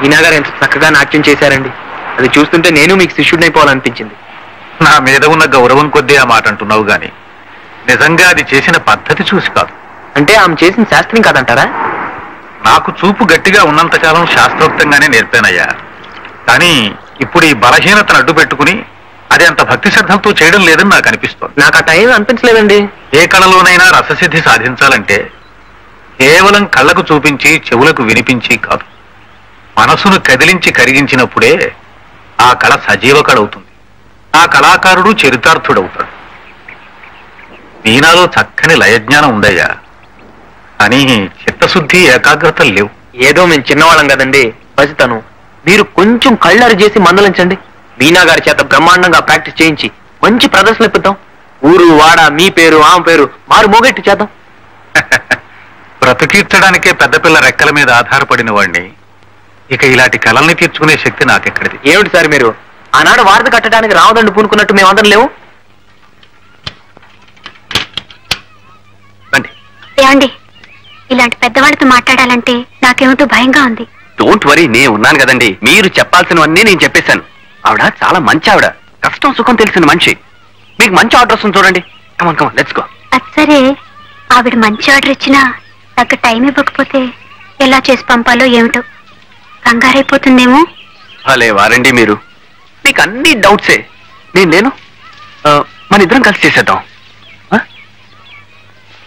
మీనా గారు ఎంత చక్కగా నాట్యం చేశారండి. అది చూస్తుంటే నేను మీకు శిష్యుడినైపోవాలనిపించింది. నా మీద ఉన్న గౌరవం కొద్దీ ఆ మాట అంటున్నావు గాని నిజంగా అది చేసిన పద్ధతి చూసి కాదు. అంటే ఆమె చేసిన శాస్త్రం కాదంటారా? నాకు చూపు గట్టిగా ఉన్నంతకాలం శాస్త్రోక్తంగానే నేర్పానయ్యా. కానీ ఇప్పుడు ఈ బలహీనతను అడ్డు పెట్టుకుని అది అంత భక్తి శ్రద్ధలతో చేయడం లేదని నాకు అనిపిస్తోంది. నాకు ఆ టైం అనిపించలేదండి. ఏ కళలోనైనా రససిద్ధి సాధించాలంటే కేవలం కళ్ళకు చూపించి చెవులకు వినిపించి కాదు, మనసును కదిలించి కరిగించినప్పుడే ఆ కళ సజీవ కళ అవుతుంది. ఆ కళాకారుడు చరితార్థుడవుతాడు. మీనాలో చక్కని లయజ్ఞానం ఉందయ్యా, అని చిత్తశుద్ధి ఏకాగ్రత లేవు. ఏదో మేము చిన్నవాళ్ళం కదండి, పసితను. మీరు కొంచెం కళ్ళరి చేసి మందలించండి. మీనా గారి చేత బ్రహ్మాండంగా ప్రాక్టీస్ చేయించి మంచి ప్రదర్శన ఇప్పిద్దాం. ఊరు వాడ మీ పేరు ఆమె పేరు మారు మోగెట్టి చేద్దాం. బ్రతుకీర్చడానికే పెద్దపిల్ల రెక్కల మీద ఆధారపడిన వాడిని ఇక ఇలాంటి కళల్ని తీర్చుకునే శక్తి నాకెక్కడిది? ఏమిటి సార్ మీరు? ఆనాడు వారధి కట్టడానికి రావదండు పూనుకున్నట్టు మేమందరం లేవు. ఏమండి, ఇలాంటి పెద్దవాళ్ళతో మాట్లాడాలంటే నాకేమిటో భయంగా ఉంది. డోంట్ వరీ, నేను ఉన్నాను కదండి. మీరు చెప్పాల్సినవన్నీ నేను చెప్పేశాను. ఆవిడ చాలా మంచి ఆవిడ, కష్టం సుఖం తెలిసిన మనిషి. మీకు మంచి ఆర్డర్ వస్తుంది చూడండి. కమాన్ కమాన్ లెట్స్ గో. అది సరే, ఆవిడ మంచి ఆర్డర్ ఇచ్చినా నాకు టైం ఇవ్వకపోతే ఎలా చేసి పంపాలో ఏమిటో కంగారైపోతుందేమో. భలే వారండి మీరు, మీకు అన్ని డౌట్సే. నేను లేను, మన ఇద్దరం కలిసి చేసేద్దాం.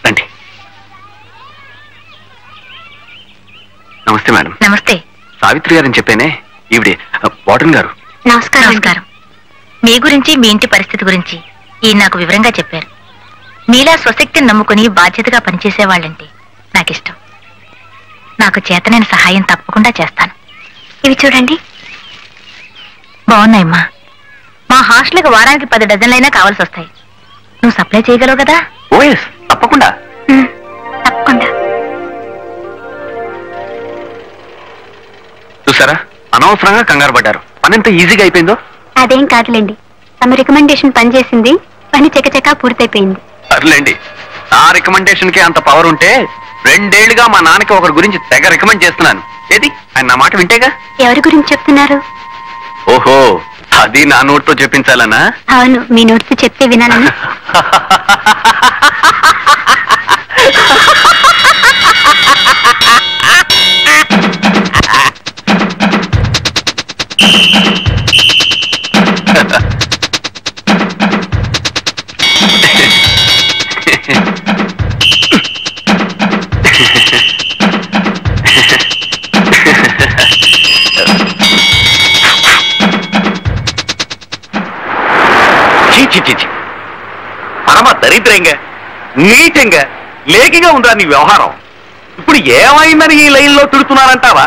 రండి. నమస్తే మేడం. నమస్తే. సావిత్రి గారని చెప్పేనే, ఈవిడే వార్డెన్ గారు. నమస్కారం. నమస్కారం. మీ గురించి మీ ఇంటి పరిస్థితి గురించి ఈ నాకు వివరంగా చెప్పారు. మీలా స్వశక్తిని నమ్ముకుని బాధ్యతగా పనిచేసేవాళ్ళంటే నాకిష్టం. నాకు చేతనైన సహాయం తప్పకుండా చేస్తాను. ఇవి చూడండి, బాగున్నాయమ్మా. మా హాస్టల్కి వారానికి 10 డజన్లైనా కావాల్సి వస్తాయి. నువ్వు సప్లై చేయగలవు కదా? ఓఎస్, తప్పకుండా. తప్పకుండా. చూసారా, అనవసరంగా కంగారు పడ్డారు. పని ఎంత ఈజీగా అయిపోయిందో. అదేం కాదులేండి, తమ రికమెండేషన్ పనిచేసింది, పని చకచకా పూర్తయిపోయింది. సర్లేండి, నా రికమెండేషన్ కి అంత పవర్ ఉంటే 2 ఏళ్లుగా మా నాన్నకి ఒకరి గురించి తెగ రికమెండ్ చేస్తున్నాను. ఏది, ఆయన నా మాట వింటేగా. ఎవరి గురించి చెప్తున్నారు? ఓహో, అది నా నోట్తో చెప్పించాలనా? అవును, మీ నోట్స్ చెప్తే వినాలని. పరమ దరిద్రంగా నీచంగా లేకిగా ఉందా నీ వ్యవహారం? ఇప్పుడు ఏమైందని ఈ లైన్లో తిడుతున్నారంటావా?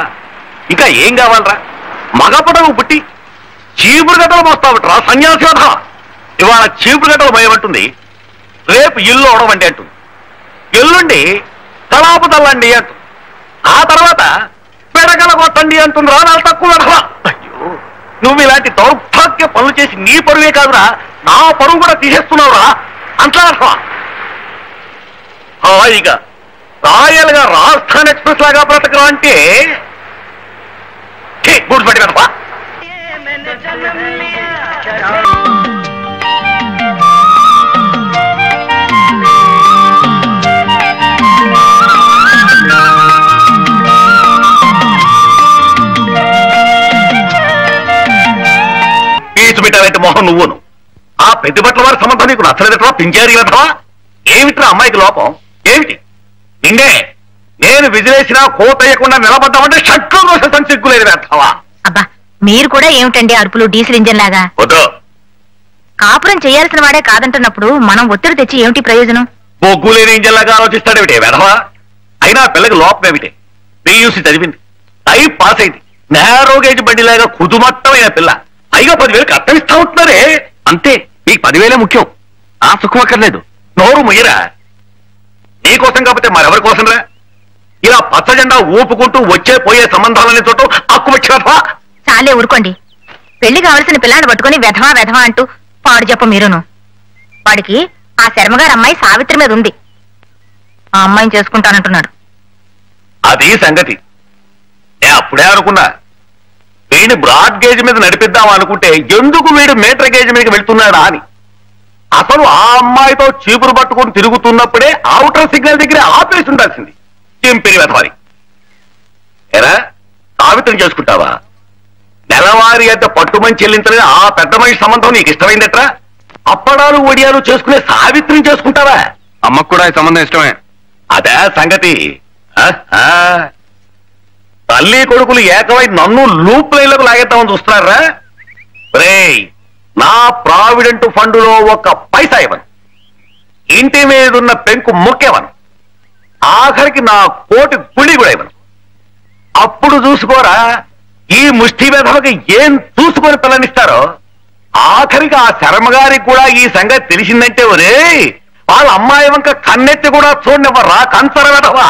ఇంకా ఏం కావాలరా? మగపడవు పుట్టి చీపురు గడ్డలు మోస్తావట్రా సన్యాసి వధ. ఇవాళ చీపురు గడ్డలు భయమంటుంది, రేపు ఇల్లు ఓడవండి అంటుంది, ఎల్లుండి తలాపు తల్లండి అంటుంది, ఆ తర్వాత పెడగల కొట్టండి అంటుంది. రానాలు తక్కువ వధ. అయ్యో, నువ్వు ఇలాంటి దౌర్భాగ్య పనులు చేసి నీ పరువే కాదురా, నా పరువు కూడా తీసేస్తున్నావురా. అంట్లా హాయిగా రాయల్గా రాజస్థాన్ ఎక్స్ప్రెస్ లాగా బ్రతకరా అంటే గుడి పెట్టి కదపా. పీచు పెట్టాలంటే మొహం నువ్వును. ఆ ప్రతిభట్ల వారి సంబంధం నీకు నచ్చలేదట్రా పింజారీ వెధవా? ఏమిట్రా అమ్మాయికి లోపం ఏమిటి? నిన్నే నేను విజిలేసినా కోతయ్యకుండా నిలబడ్డామంటే షట్లు దోష సంసిగ్గులేదు వెధవా. అబ్బా, మీరు కూడా ఏమిటండి అరుపులు డీజిల్ ఇంజన్ లాగా? వద్దు. కాపురం చేయాల్సిన వాడే కాదంటున్నప్పుడు మనం ఒత్తిడి తెచ్చి ఏమిటి ప్రయోజనం? బొగ్గు లేని ఇంజన్లాగా ఆలోచిస్తాడేమిటే వెధవా? అయినా పిల్లకి లోపం ఏమిటి? PUC చదివింది, టైప్ పాస్ అయింది, నేరో గేజ్ బండిలాగా కుదుమట్టమైన పిల్ల, పైగా 10,000 కట్టం ఇస్తా ఉంటున్నారే. అంతే, మీకు 10,000 ముఖ్యం, ఆ సుఖం అక్కర్లేదు. నోరు ముయ్యరా. నీకోసం కాకపోతే మరెవరి కోసం రా? ఇలా పచ్చజెండా ఊపుకుంటూ వచ్చే పోయే సంబంధాలని చోటు అక్కువచ్చినవా? చాలే ఊరుకోండి. పెళ్లి కావలసిన పిల్లాన్ని పట్టుకుని వెధవా వెధవా అంటూ పాడు చెప్ప మీరును. వాడికి ఆ శర్మగారు అమ్మాయి సావిత్రి మీద ఉంది, ఆ అమ్మాయిని చేసుకుంటానంటున్నాడు. అది సంగతి. నేను అప్పుడే అనుకున్నా వీడిని బ్రాడ్ గేజ్ మీద నడిపిద్దాం అనుకుంటే ఎందుకు వీడు మీటర్ గేజ్ మీదకి వెళ్తున్నాడా అని. అసలు ఆ అమ్మాయితో చీపురు పట్టుకుని తిరుగుతున్నప్పుడే అవుటర్ సిగ్నల్ దగ్గర ఆపేసి ఉండాల్సింది. చింపిరి వెతవాలి. ఎరా సావిత్రం చేసుకుంటావా? నెలవారీ అంత పట్టుమని చెల్లించలేని ఆ పెద్ద మనిషి సంబంధం నీకు ఇష్టమైందట్రా? అప్పడాలు ఒడియాలు చేసుకునే సావిత్రిని చేసుకుంటావా? అమ్మకు కూడా ఈ సంబంధం ఇష్టమే. అదే సంగతి. తల్లి కొడుకులు ఏకమై నన్ను లూప్ లైన్లకు లాగేద్దామని చూస్తున్నారా? రేయ్, నా ప్రావిడెంట్ ఫండులో ఒక్క పైసా ఇవ్వను, ఇంటి మీదున్న పెంకు ముక్కేవను, ఆఖరికి నా కోటి గుడి కూడా ఇవ్వను. అప్పుడు చూసుకోరా ఈ ముష్టి వెధవకి ఏం చూసుకొని పిల్లనిస్తారో. ఆఖరికి ఆ శర్మగారికి కూడా ఈ సంగతి తెలిసిందంటే ఒరే వాళ్ళ అమ్మాయి వంక కన్నెత్తి కూడా చూడనివ్వరా కంచర వెధవా.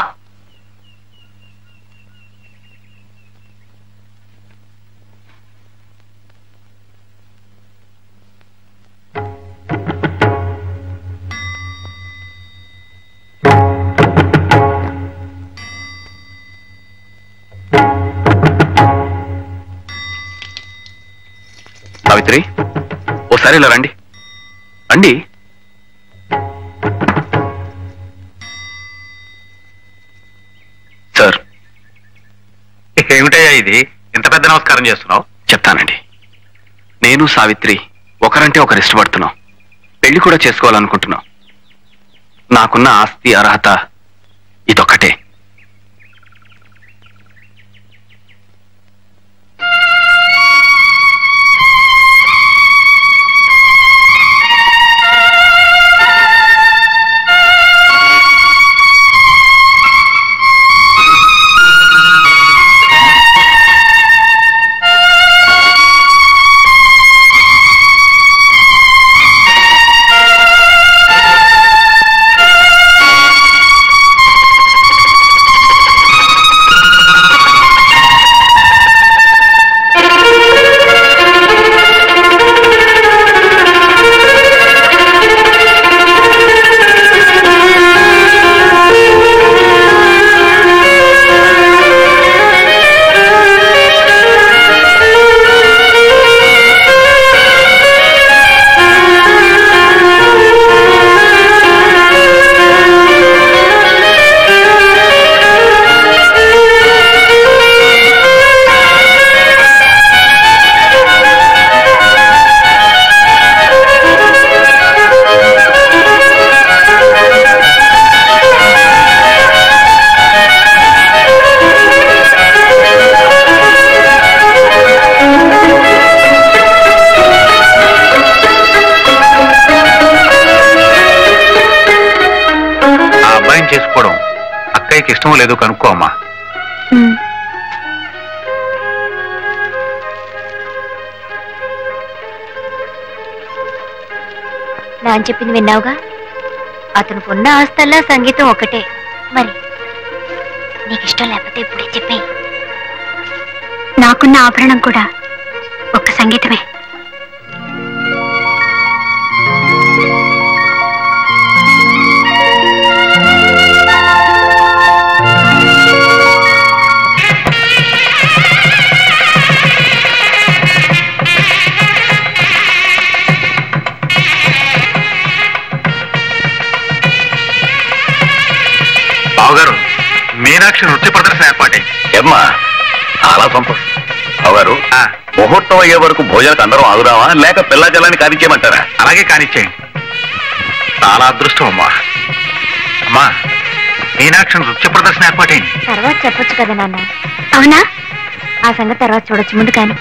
సావిత్రి, ఓసారి ఇలా రండి. రండి. సార్. ఏమిటయ్యా ఇది? ఇంత పెద్ద నమస్కారం చేస్తున్నావు? చెప్తానండి. నేను సావిత్రి ఒకరంటే ఒకరు ఇష్టపడుతున్నాం, పెళ్లి కూడా చేసుకోవాలనుకుంటున్నాం. నాకున్న ఆస్తి అర్హత ఇదొక్కటే. చేసుకోవడం అక్కయ్యకి ఇష్టం లేదు కనుక్కో అమ్మా. నాన్న చెప్పింది విన్నావుగా? అతను ఉన్న ఆస్తల్లా సంగీతం ఒకటే. మరి నీకు ఇష్టం లేకపోతే ఇప్పుడే చెప్పేయి. నాకున్న ఆభరణం కూడా ఒక్క సంగీతమే. బావగారు, మీనాక్షి నృత్య ప్రదర్శన ఏర్పాటే. ఏమ్మా, చాలా సంతోషం. బావగారు, ముహూర్తం అయ్యే వరకు భోజనానికి అందరం ఆగుదామా లేక పిల్ల జలాన్ని కానిచ్చేయమంటారా? అలాగే కానిచ్చేయండి. చాలా అదృష్టం అమ్మా. అమ్మా, మీనాక్షి నృత్య ప్రదర్శన ఏర్పాటే. తర్వాత చెప్పొచ్చు కదా నాన్న. అవునా? ఆ సంగతి తర్వాత చూడొచ్చు, ముందు కానీ.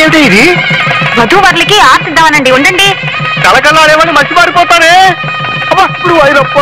ఏమిటి ఇది? వధూవరులకి ఆశిద్దామనండి. ఉండండి. కలకల్లాడేమని మర్చిపారిపోతానే. ఇప్పుడు వైరప్ప